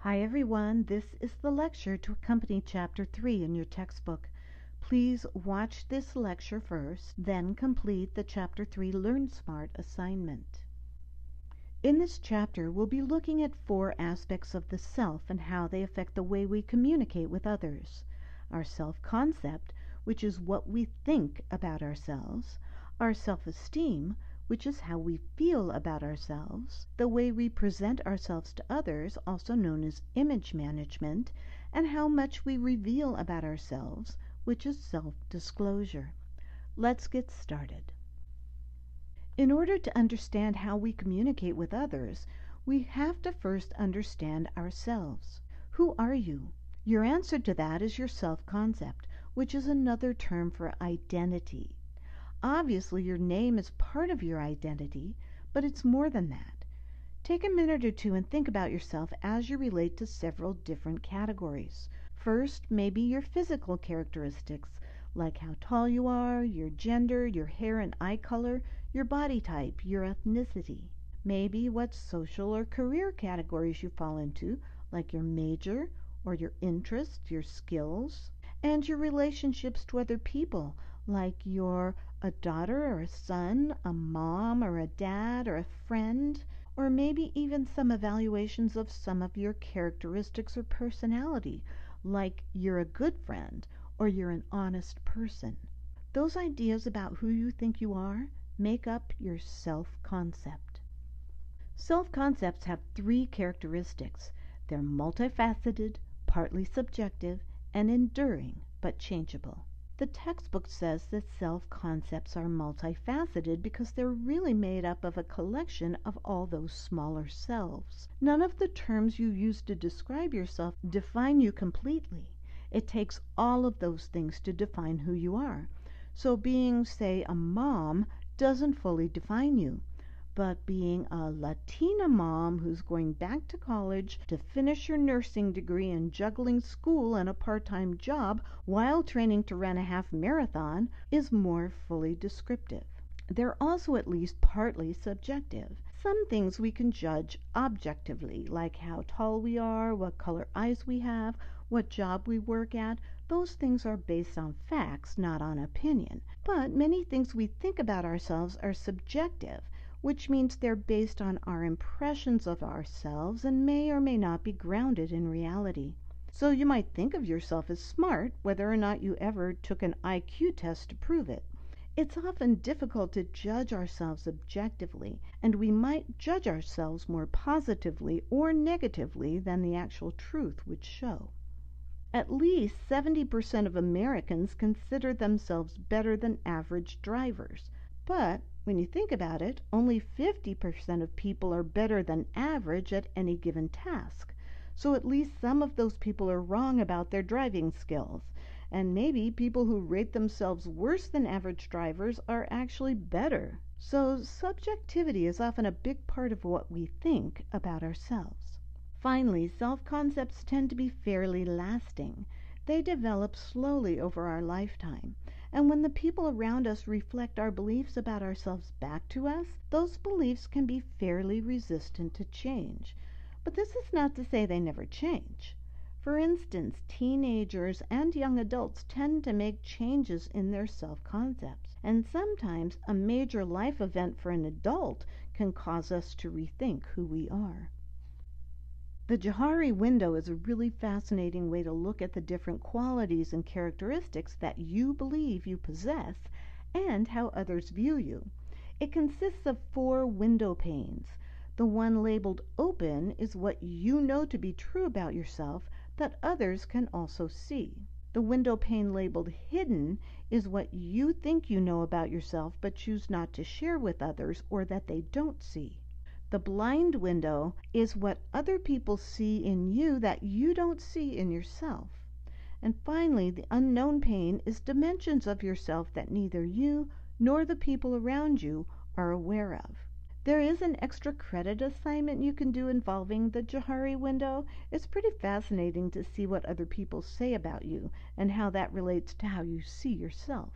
Hi everyone, this is the lecture to accompany Chapter 3 in your textbook. Please watch this lecture first, then complete the Chapter 3 Learn Smart assignment. In this chapter, we'll be looking at 4 aspects of the self and how they affect the way we communicate with others. Our self-concept, which is what we think about ourselves, our self-esteem, which is how we feel about ourselves, the way we present ourselves to others, also known as image management, and how much we reveal about ourselves, which is self-disclosure. Let's get started. In order to understand how we communicate with others, we have to first understand ourselves. Who are you? Your answer to that is your self-concept, which is another term for identity. Obviously, your name is part of your identity, but it's more than that. Take a minute or two and think about yourself as you relate to several different categories. First, maybe your physical characteristics, like how tall you are, your gender, your hair and eye color, your body type, your ethnicity. Maybe what social or career categories you fall into, like your major or your interests, your skills, and your relationships to other people, like you're a daughter or a son, a mom or a dad or a friend, or maybe even some evaluations of some of your characteristics or personality, like you're a good friend or you're an honest person. Those ideas about who you think you are make up your self-concept. Self-concepts have 3 characteristics. They're multifaceted, partly subjective, and enduring but changeable. The textbook says that self-concepts are multifaceted because they're really made up of a collection of all those smaller selves. None of the terms you use to describe yourself define you completely. It takes all of those things to define who you are. So being, say, a mom doesn't fully define you. But being a Latina mom who's going back to college to finish her nursing degree and juggling school and a part-time job while training to run a half marathon is more fully descriptive. They're also at least partly subjective. Some things we can judge objectively, like how tall we are, what color eyes we have, what job we work at. Those things are based on facts, not on opinion. But many things we think about ourselves are subjective, which means they're based on our impressions of ourselves and may or may not be grounded in reality. So you might think of yourself as smart, whether or not you ever took an IQ test to prove it. It's often difficult to judge ourselves objectively, and we might judge ourselves more positively or negatively than the actual truth would show. At least 70% of Americans consider themselves better than average drivers, but when you think about it, only 50% of people are better than average at any given task. So at least some of those people are wrong about their driving skills. And maybe people who rate themselves worse than average drivers are actually better. So subjectivity is often a big part of what we think about ourselves. Finally, self-concepts tend to be fairly lasting. They develop slowly over our lifetime. And when the people around us reflect our beliefs about ourselves back to us, those beliefs can be fairly resistant to change. But this is not to say they never change. For instance, teenagers and young adults tend to make changes in their self-concepts, and sometimes a major life event for an adult can cause us to rethink who we are. The Johari window is a really fascinating way to look at the different qualities and characteristics that you believe you possess and how others view you. It consists of 4 window panes. The one labeled open is what you know to be true about yourself that others can also see. The window pane labeled hidden is what you think you know about yourself but choose not to share with others or that they don't see. The blind window is what other people see in you that you don't see in yourself. And finally, the unknown pane is dimensions of yourself that neither you nor the people around you are aware of. There is an extra credit assignment you can do involving the Johari window. It's pretty fascinating to see what other people say about you and how that relates to how you see yourself.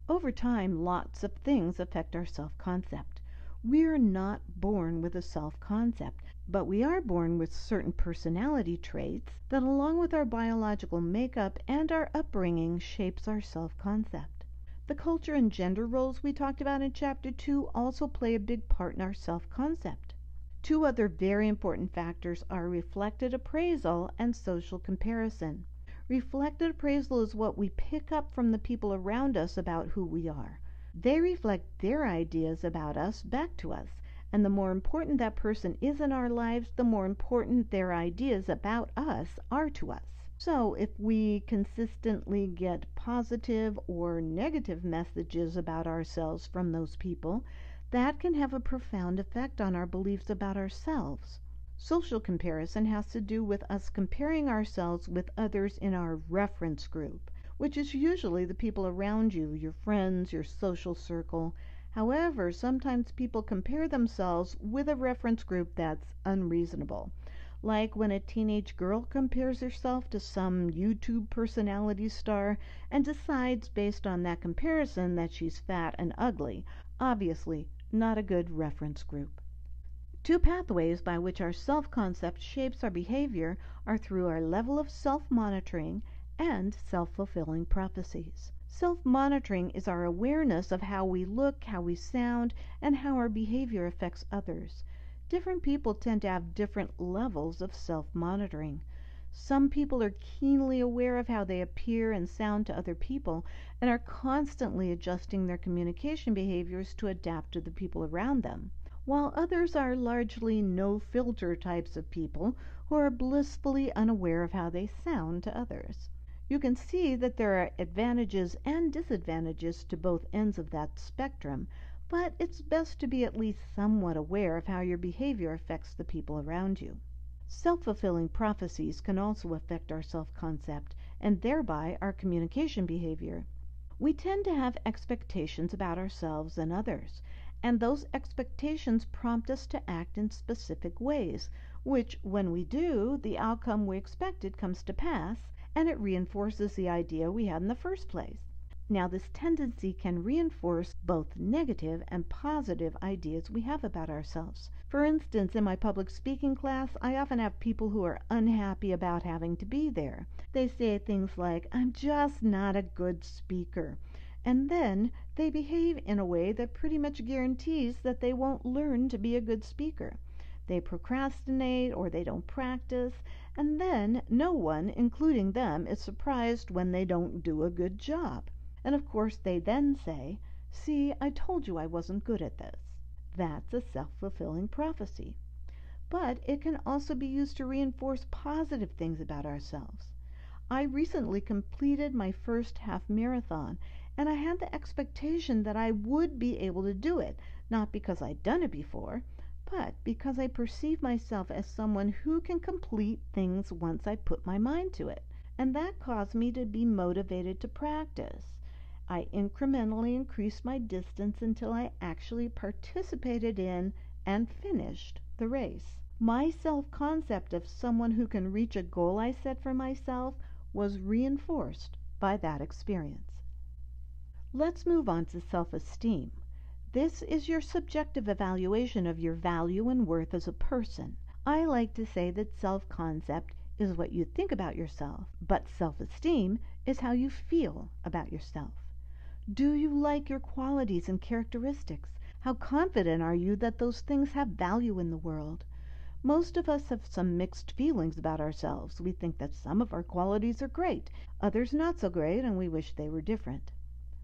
Over time, lots of things affect our self-concept. We're not born with a self-concept. But we are born with certain personality traits that, along with our biological makeup and our upbringing, shapes our self-concept. The culture and gender roles we talked about in Chapter 2 also play a big part in our self-concept. Two other very important factors are reflected appraisal and social comparison. Reflected appraisal is what we pick up from the people around us about who we are. They reflect their ideas about us back to us, and the more important that person is in our lives, the more important their ideas about us are to us. So if we consistently get positive or negative messages about ourselves from those people, that can have a profound effect on our beliefs about ourselves. Social comparison has to do with us comparing ourselves with others in our reference group, which is usually the people around you, your friends, your social circle. However, sometimes people compare themselves with a reference group that's unreasonable. Like when a teenage girl compares herself to some YouTube personality star and decides based on that comparison that she's fat and ugly. Obviously, not a good reference group. Two pathways by which our self-concept shapes our behavior are through our level of self-monitoring and self-fulfilling prophecies. Self-monitoring is our awareness of how we look, how we sound, and how our behavior affects others. Different people tend to have different levels of self-monitoring. Some people are keenly aware of how they appear and sound to other people and are constantly adjusting their communication behaviors to adapt to the people around them, while others are largely no-filter types of people who are blissfully unaware of how they sound to others. You can see that there are advantages and disadvantages to both ends of that spectrum, but it's best to be at least somewhat aware of how your behavior affects the people around you. Self-fulfilling prophecies can also affect our self-concept and thereby our communication behavior. We tend to have expectations about ourselves and others, and those expectations prompt us to act in specific ways, which, when we do, the outcome we expected comes to pass, and it reinforces the idea we had in the first place. Now, this tendency can reinforce both negative and positive ideas we have about ourselves. For instance, in my public speaking class, I often have people who are unhappy about having to be there. They say things like, "I'm just not a good speaker." And then they behave in a way that pretty much guarantees that they won't learn to be a good speaker. They procrastinate or they don't practice, and then no one, including them, is surprised when they don't do a good job. And of course they then say, "See, I told you I wasn't good at this." That's a self-fulfilling prophecy. But it can also be used to reinforce positive things about ourselves. I recently completed my first half marathon, and I had the expectation that I would be able to do it, not because I'd done it before, but because I perceive myself as someone who can complete things once I put my mind to it. And that caused me to be motivated to practice. I incrementally increased my distance until I actually participated in and finished the race. My self-concept of someone who can reach a goal I set for myself was reinforced by that experience. Let's move on to self-esteem. This is your subjective evaluation of your value and worth as a person. I like to say that self-concept is what you think about yourself, but self-esteem is how you feel about yourself. Do you like your qualities and characteristics? How confident are you that those things have value in the world? Most of us have some mixed feelings about ourselves. We think that some of our qualities are great, others not so great, and we wish they were different.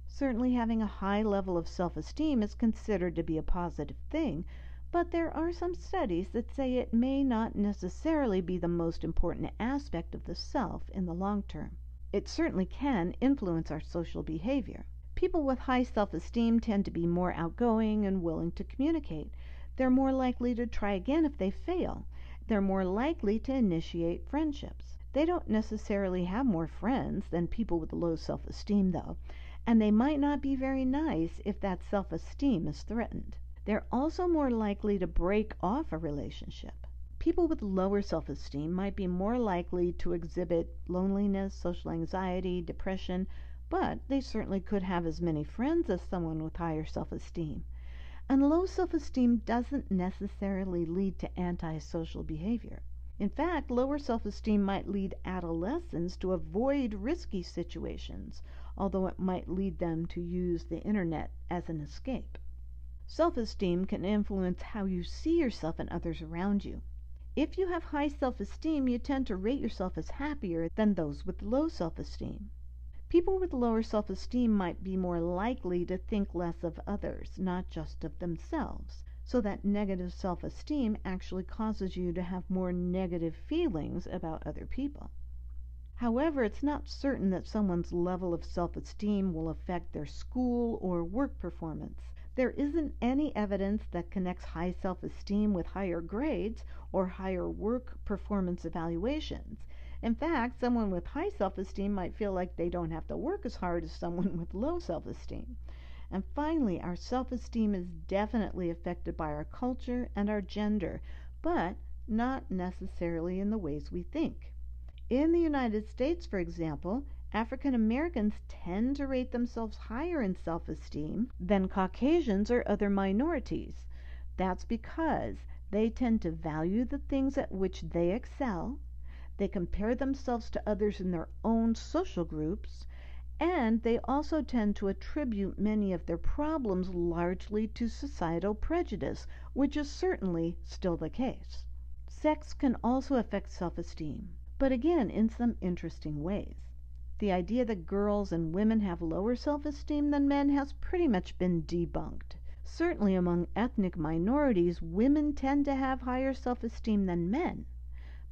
Certainly having a high level of self-esteem is considered to be a positive thing, but there are some studies that say it may not necessarily be the most important aspect of the self in the long term. It certainly can influence our social behavior. People with high self-esteem tend to be more outgoing and willing to communicate. They're more likely to try again if they fail. They're more likely to initiate friendships. They don't necessarily have more friends than people with low self-esteem, though, and they might not be very nice if that self-esteem is threatened. They're also more likely to break off a relationship. People with lower self-esteem might be more likely to exhibit loneliness, social anxiety, depression, but they certainly could have as many friends as someone with higher self-esteem. And low self-esteem doesn't necessarily lead to antisocial behavior. In fact, lower self-esteem might lead adolescents to avoid risky situations, although it might lead them to use the internet as an escape. Self-esteem can influence how you see yourself and others around you. If you have high self-esteem, you tend to rate yourself as happier than those with low self-esteem. People with lower self-esteem might be more likely to think less of others, not just of themselves. So that negative self-esteem actually causes you to have more negative feelings about other people. However, it's not certain that someone's level of self-esteem will affect their school or work performance. There isn't any evidence that connects high self-esteem with higher grades or higher work performance evaluations. In fact, someone with high self-esteem might feel like they don't have to work as hard as someone with low self-esteem. And finally, our self-esteem is definitely affected by our culture and our gender, but not necessarily in the ways we think. In the United States, for example, African Americans tend to rate themselves higher in self-esteem than Caucasians or other minorities. That's because they tend to value the things at which they excel, they compare themselves to others in their own social groups, and they also tend to attribute many of their problems largely to societal prejudice, which is certainly still the case. Sex can also affect self-esteem, but again in some interesting ways. The idea that girls and women have lower self-esteem than men has pretty much been debunked. Certainly among ethnic minorities, women tend to have higher self-esteem than men,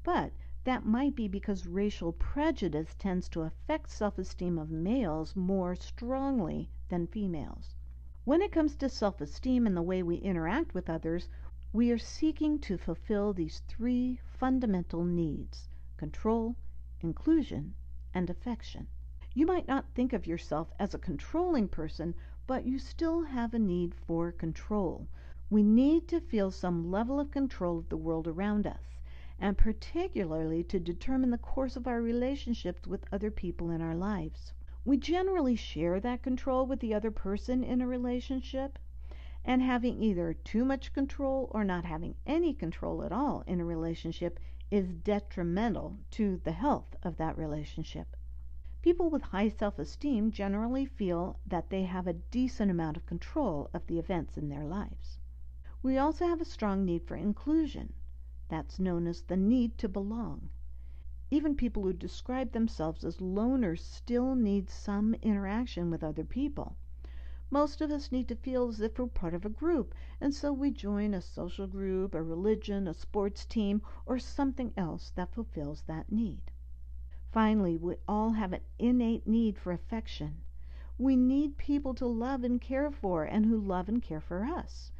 but that might be because racial prejudice tends to affect self-esteem of males more strongly than females. When it comes to self-esteem and the way we interact with others, we are seeking to fulfill these three fundamental needs: control, inclusion, and affection. You might not think of yourself as a controlling person, but you still have a need for control. We need to feel some level of control of the world around us, and particularly to determine the course of our relationships with other people in our lives. We generally share that control with the other person in a relationship, and having either too much control or not having any control at all in a relationship is detrimental to the health of that relationship. People with high self-esteem generally feel that they have a decent amount of control of the events in their lives. We also have a strong need for inclusion. That's known as the need to belong. Even people who describe themselves as loners still need some interaction with other people. Most of us need to feel as if we're part of a group, and so we join a social group, a religion, a sports team, or something else that fulfills that need. Finally, we all have an innate need for affection. We need people to love and care for, and who love and care for us.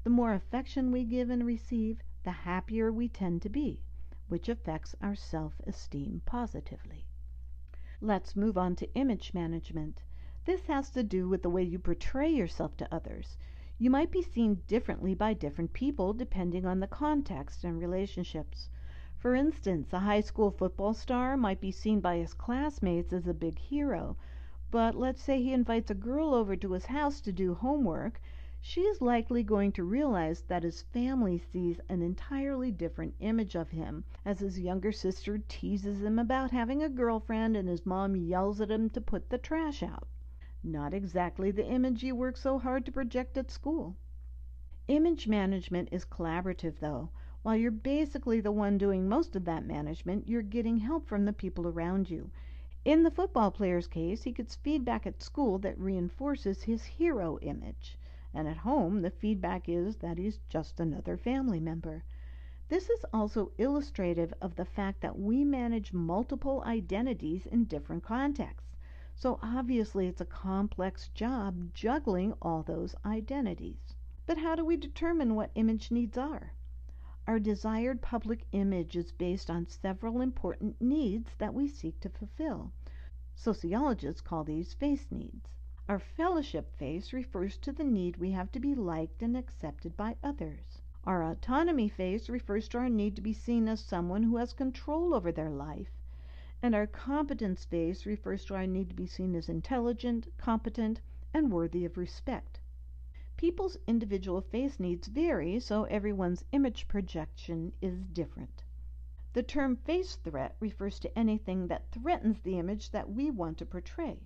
The more affection we give and receive, the happier we tend to be, which affects our self-esteem positively. Let's move on to image management. This has to do with the way you portray yourself to others. You might be seen differently by different people depending on the context and relationships. For instance, a high school football star might be seen by his classmates as a big hero, but let's say he invites a girl over to his house to do homework. She is likely going to realize that his family sees an entirely different image of him, as his younger sister teases him about having a girlfriend and his mom yells at him to put the trash out. Not exactly the image you work so hard to project at school. Image management is collaborative, though. While you're basically the one doing most of that management, you're getting help from the people around you. In the football player's case, he gets feedback at school that reinforces his hero image. And at home, the feedback is that he's just another family member. This is also illustrative of the fact that we manage multiple identities in different contexts. So obviously it's a complex job juggling all those identities. But how do we determine what image needs are? Our desired public image is based on several important needs that we seek to fulfill. Sociologists call these face needs. Our fellowship face refers to the need we have to be liked and accepted by others. Our autonomy face refers to our need to be seen as someone who has control over their life. And our competence face refers to our need to be seen as intelligent, competent, and worthy of respect. People's individual face needs vary, so everyone's image projection is different. The term face threat refers to anything that threatens the image that we want to portray.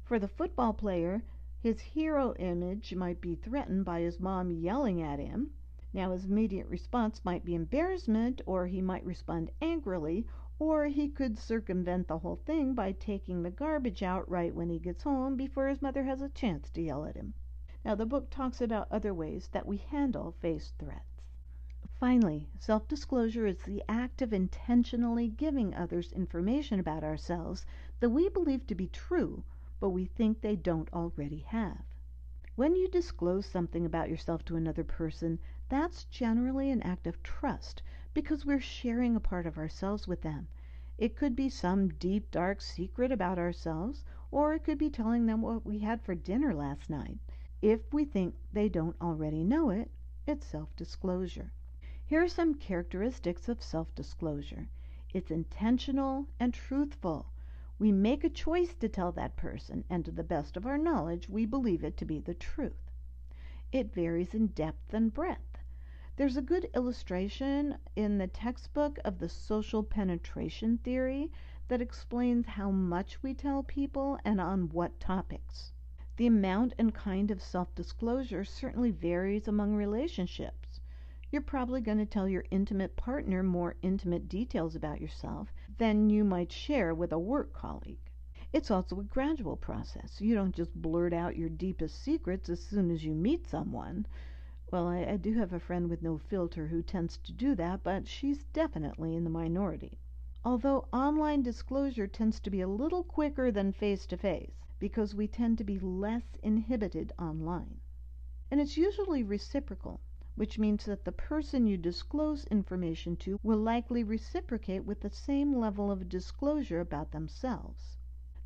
For the football player, his hero image might be threatened by his mom yelling at him. Now, his immediate response might be embarrassment, or he might respond angrily, or he could circumvent the whole thing by taking the garbage out right when he gets home before his mother has a chance to yell at him. Now, the book talks about other ways that we handle face threats. Finally, self-disclosure is the act of intentionally giving others information about ourselves that we believe to be true, but we think they don't already have. When you disclose something about yourself to another person, that's generally an act of trust because we're sharing a part of ourselves with them. It could be some deep, dark secret about ourselves, or it could be telling them what we had for dinner last night. If we think they don't already know it, it's self-disclosure. Here are some characteristics of self-disclosure. It's intentional and truthful. We make a choice to tell that person, and to the best of our knowledge, we believe it to be the truth. It varies in depth and breadth. There's a good illustration in the textbook of the social penetration theory that explains how much we tell people and on what topics. The amount and kind of self-disclosure certainly varies among relationships. You're probably going to tell your intimate partner more intimate details about yourself than you might share with a work colleague. It's also a gradual process. You don't just blurt out your deepest secrets as soon as you meet someone. Well, I do have a friend with no filter who tends to do that, but she's definitely in the minority. Although online disclosure tends to be a little quicker than face-to-face because we tend to be less inhibited online. And it's usually reciprocal, which means that the person you disclose information to will likely reciprocate with the same level of disclosure about themselves.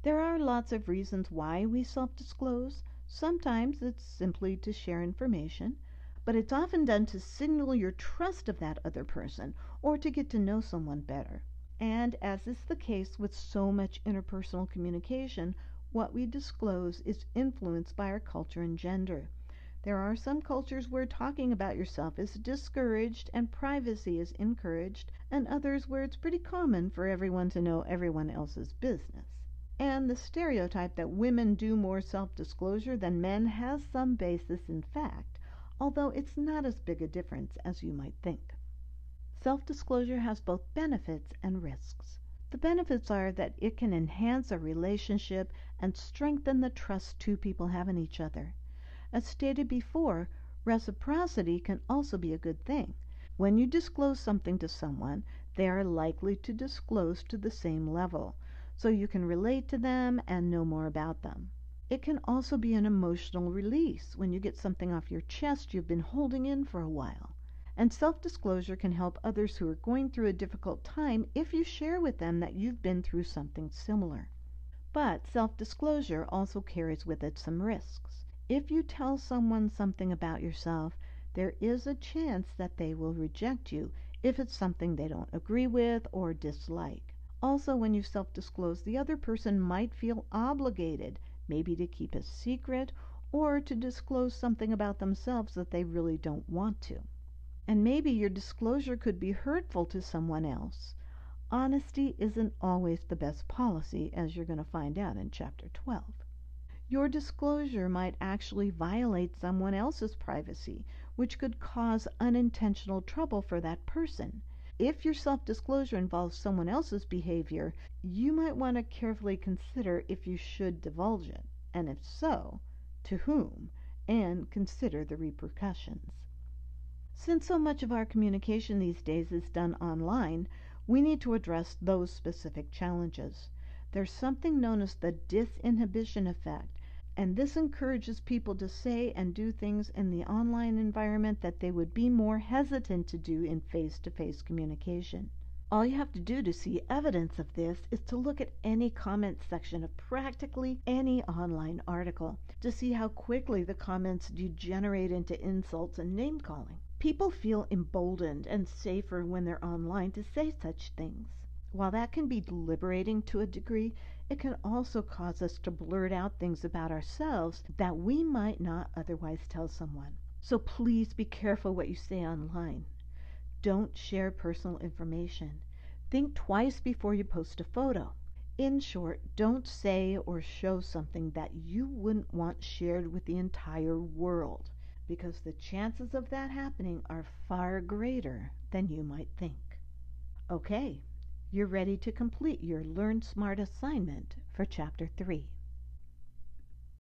There are lots of reasons why we self-disclose. Sometimes it's simply to share information, but it's often done to signal your trust of that other person or to get to know someone better. And as is the case with so much interpersonal communication, what we disclose is influenced by our culture and gender. There are some cultures where talking about yourself is discouraged and privacy is encouraged, and others where it's pretty common for everyone to know everyone else's business. And the stereotype that women do more self-disclosure than men has some basis in fact, although it's not as big a difference as you might think. Self-disclosure has both benefits and risks. The benefits are that it can enhance a relationship and strengthen the trust two people have in each other. As stated before, reciprocity can also be a good thing. When you disclose something to someone, they are likely to disclose to the same level, so you can relate to them and know more about them. It can also be an emotional release when you get something off your chest you've been holding in for a while. And self-disclosure can help others who are going through a difficult time if you share with them that you've been through something similar. But self-disclosure also carries with it some risks. If you tell someone something about yourself, there is a chance that they will reject you if it's something they don't agree with or dislike. Also, when you self-disclose, the other person might feel obligated, maybe to keep a secret or to disclose something about themselves that they really don't want to. And maybe your disclosure could be hurtful to someone else. Honesty isn't always the best policy, as you're going to find out in Chapter 12. Your disclosure might actually violate someone else's privacy, which could cause unintentional trouble for that person. If your self-disclosure involves someone else's behavior, you might want to carefully consider if you should divulge it, and if so, to whom, and consider the repercussions. Since so much of our communication these days is done online, we need to address those specific challenges. There's something known as the disinhibition effect, and this encourages people to say and do things in the online environment that they would be more hesitant to do in face-to-face communication. All you have to do to see evidence of this is to look at any comment section of practically any online article to see how quickly the comments degenerate into insults and name-calling. People feel emboldened and safer when they're online to say such things. While that can be liberating to a degree, it can also cause us to blurt out things about ourselves that we might not otherwise tell someone. So please be careful what you say online. Don't share personal information. Think twice before you post a photo. In short, don't say or show something that you wouldn't want shared with the entire world, because the chances of that happening are far greater than you might think. Okay, you're ready to complete your Learn Smart assignment for Chapter 3.